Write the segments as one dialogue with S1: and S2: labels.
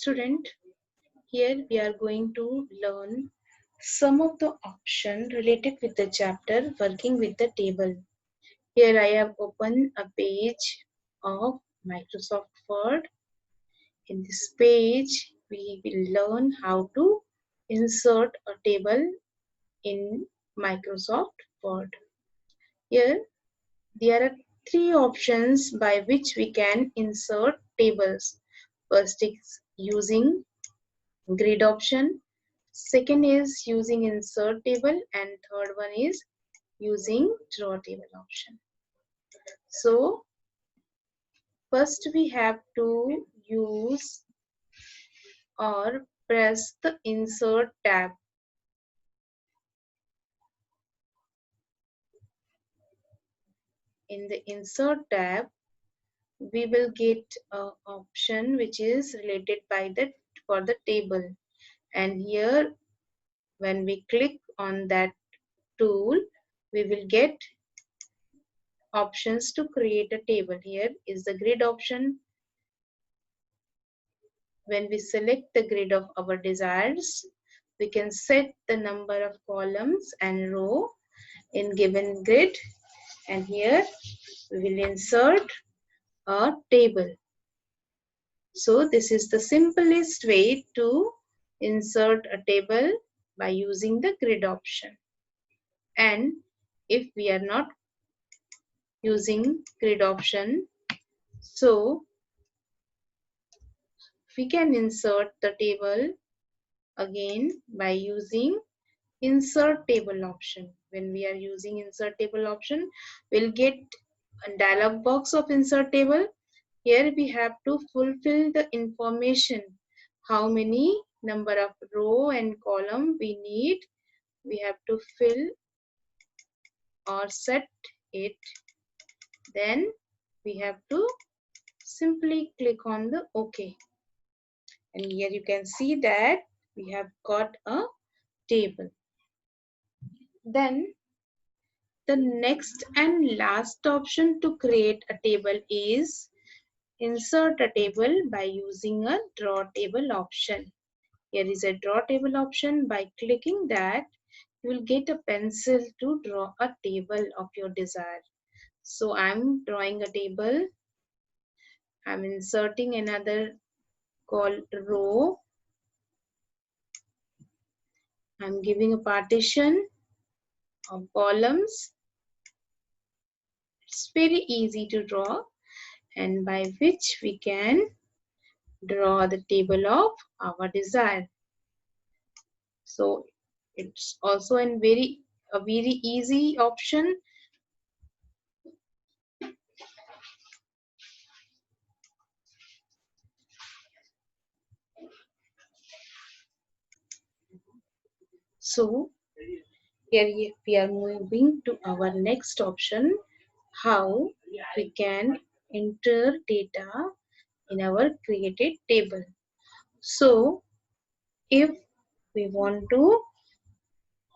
S1: Student, here we are going to learn some of the options related with the chapter working with the table. Here I have opened a page of Microsoft Word. In this page, we will learn how to insert a table in Microsoft Word. Here, there are three options by which we can insert tables. First is using grid option, second is using insert table, and third one is using draw table option. So first we have to use or press the insert tab. In the insert tab, we will get an option which is related by the for the table, and here when we click on that tool, we will get options to create a table. Here is the grid option. When we select the grid of our desires, we can set the number of columns and row in given grid, and here we will insert a table. So this is the simplest way to insert a table by using the grid option. And if we are not using grid option, so we can insert the table again by using insert table option. When we are using insert table option, we'll get a dialog box of insert table. Here we have to fulfill the information, how many number of row and column we need. We have to fill or set it. Then we have to simply click on the OK. And here you can see that we have got a table. Then the next and last option to create a table is insert a table by using a draw table option. Here is a draw table option. By clicking that, you will get a pencil to draw a table of your desire. So I'm drawing a table. I'm inserting another called row. I'm giving a partition of columns. It's very easy to draw, and by which we can draw the table of our desire. So it's also a very easy option. So here we are moving to our next option, how we can enter data in our created table. So if we want to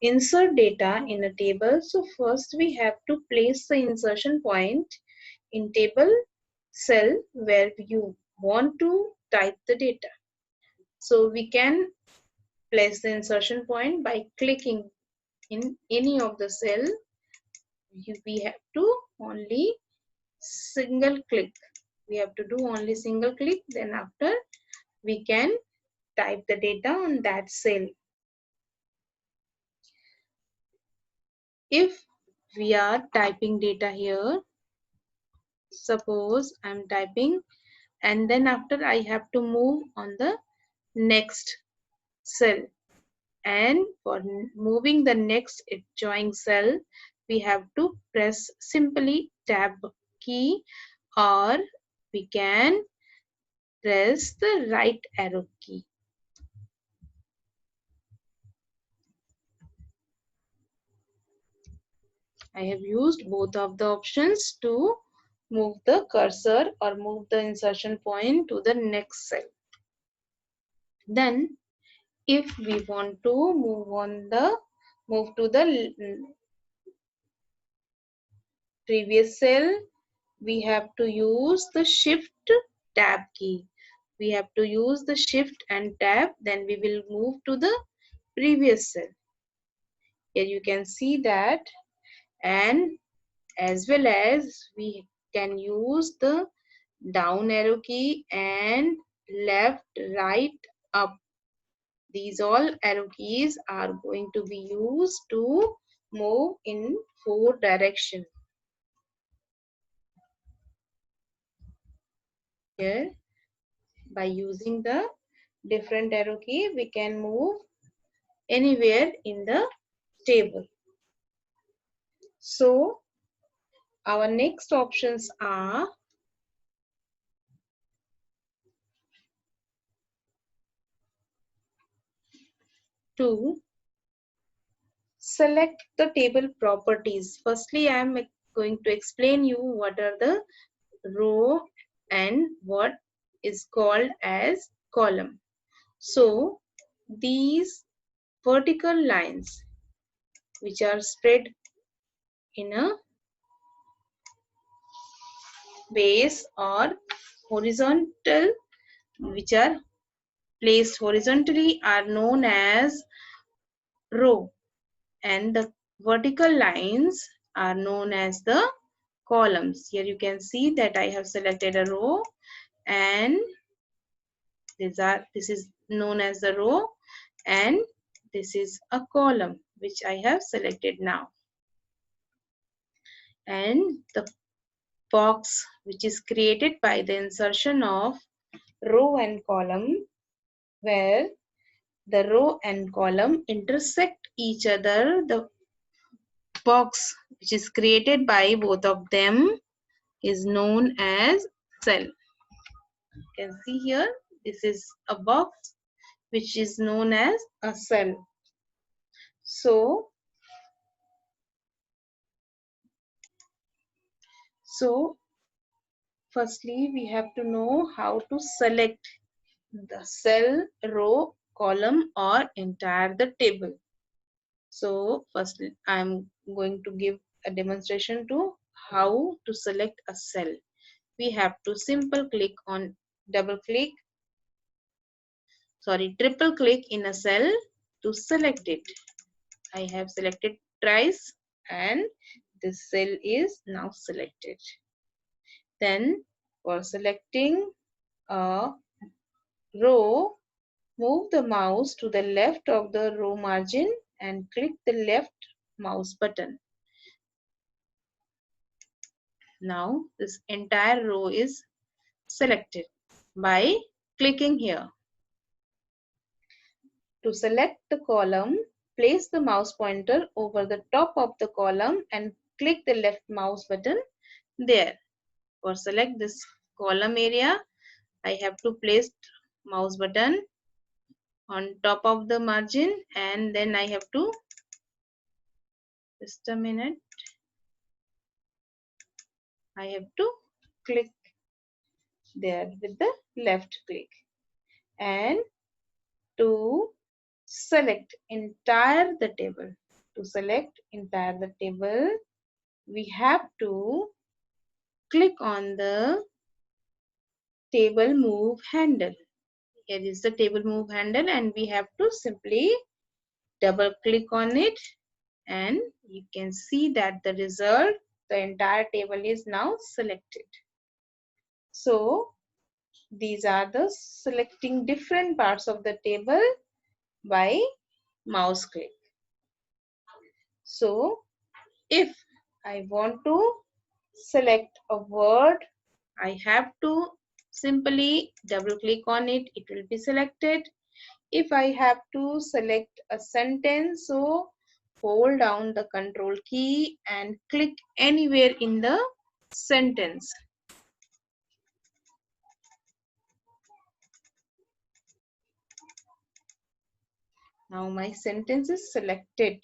S1: insert data in a table, so first we have to place the insertion point in table cell where you want to type the data. So we can place the insertion point by clicking in any of the cell. We have to only single click. We have to do only single click. Then after we can type the data on that cell. If we are typing data here, suppose I'm typing, and then after I have to move on the next cell, and for moving the next adjoining cell, we have to press simply tab key, or we can press the right arrow key. I have used both of the options to move the cursor or move the insertion point to the next cell. Then if we want to move to the previous cell, we have to use the shift tab key. we have to use the shift and tab, then we will move to the previous cell. Here you can see that, and as well as we can use the down arrow key and left, right, up. These all arrow keys are going to be used to move in 4 directions. Here, by using the different arrow key, we can move anywhere in the table. So, our next options are to select the table properties. Firstly, I am going to explain you what are the row and what is called as column. So, these vertical lines which are spread in a base or horizontal, which are placed horizontally, are known as row, and the vertical lines are known as the columns. Here you can see that I have selected a row, and this is known as the row, and this is a column which I have selected now. And the box which is created by the insertion of row and column, where the row and column intersect each other, the box which is created by both of them is known as cell. You can see here, this is a box which is known as a cell. So firstly we have to know how to select the cell, row, column, or entire the table. So first I'm going to give a demonstration to how to select a cell. We have to triple click in a cell to select it. I have selected thrice and this cell is now selected. Then for selecting a row, move the mouse to the left of the row margin and click the left mouse button. Now this entire row is selected by clicking here. To select the column, place the mouse pointer over the top of the column and click the left mouse button there. For select this column area, I have to place mouse button on top of the margin, and then I have to, just a minute, I have to click there with the left click. And to select entire the table, we have to click on the table move handle. Here is the table move handle, and we have to simply double click on it, and you can see that the result, the entire table is now selected. So these are the selecting different parts of the table by mouse click. So if I want to select a word, I have to simply double click on it, it will be selected. If I have to select a sentence, so hold down the control key and click anywhere in the sentence. Now my sentence is selected.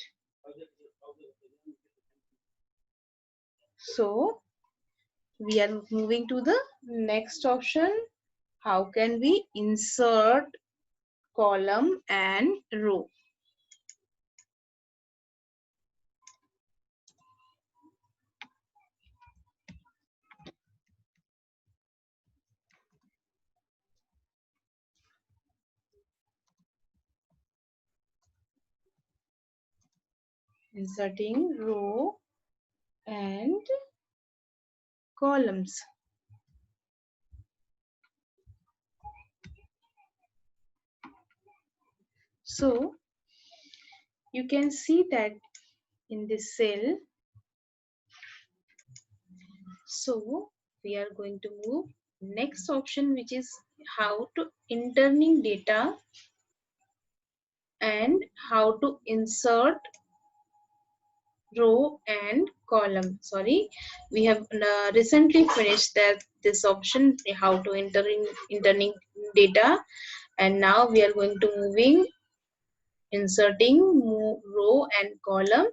S1: So we are moving to the next option. How can we insert column and row? inserting row and columns. So you can see that in this cell. So we are going to move next option, which is how to interning data and how to insert row and column. Sorry, we have recently finished this option, how to interning data, and now we are going to moving inserting row and column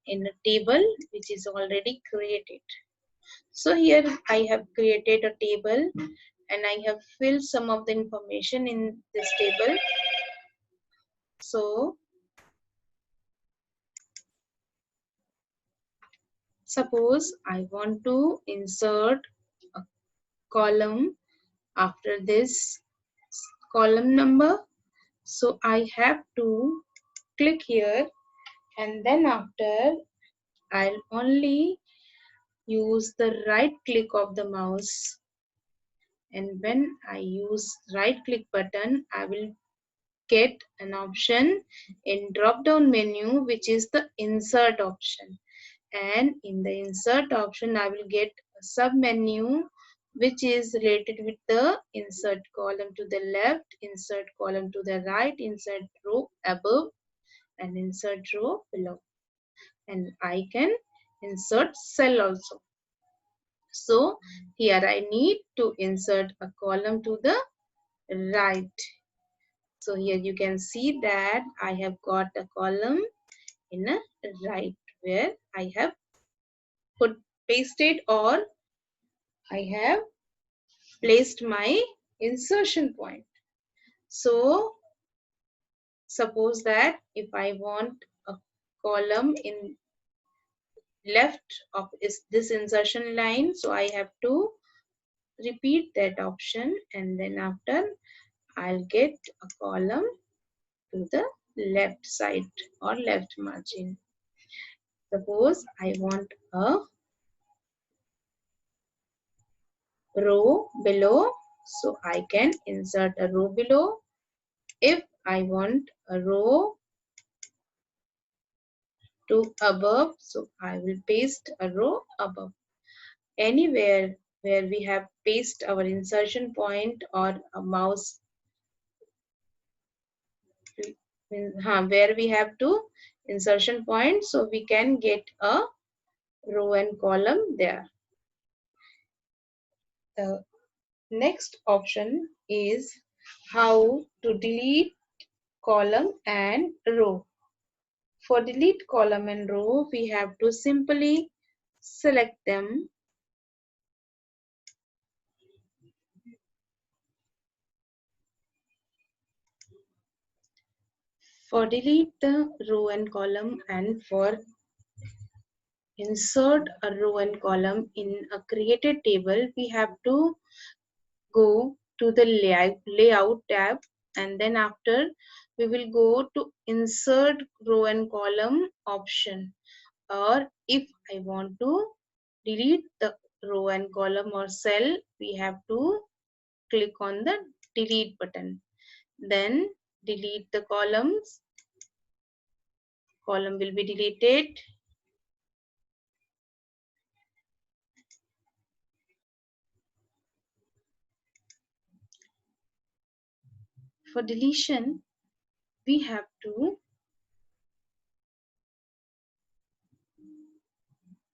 S1: in a table which is already created. So here I have created a table and I have filled some of the information in this table. So suppose I want to insert a column after this column number. So I have to click here, and then after I'll only use the right click of the mouse, and when I use right click button I will get an option in drop down menu which is the insert option, and in the insert option I will get a sub menu which is related with the insert column to the left, insert column to the right, insert row above and insert row below, and I can insert cell also. So here I need to insert a column to the right. So here you can see that I have got a column in a right where I have put pasted or I have placed my insertion point. So suppose that if I want a column in left of this insertion line, so I have to repeat that option, and then after I'll get a column to the left side or left margin. Suppose I want a row below, so I can insert a row below. If I want a row to above, so I will paste a row above. Anywhere where we have paste our insertion point or a mouse, where we have to insertion point, so we can get a row and column there. The next option is how to delete column and row. For delete column and row, we have to simply select them. For delete the row and column, and for insert a row and column in a created table, we have to go to the layout tab, and then after we will go to insert row and column option, or if I want to delete the row and column or cell, we have to click on the delete button, then delete the columns, column will be deleted. For deletion we have to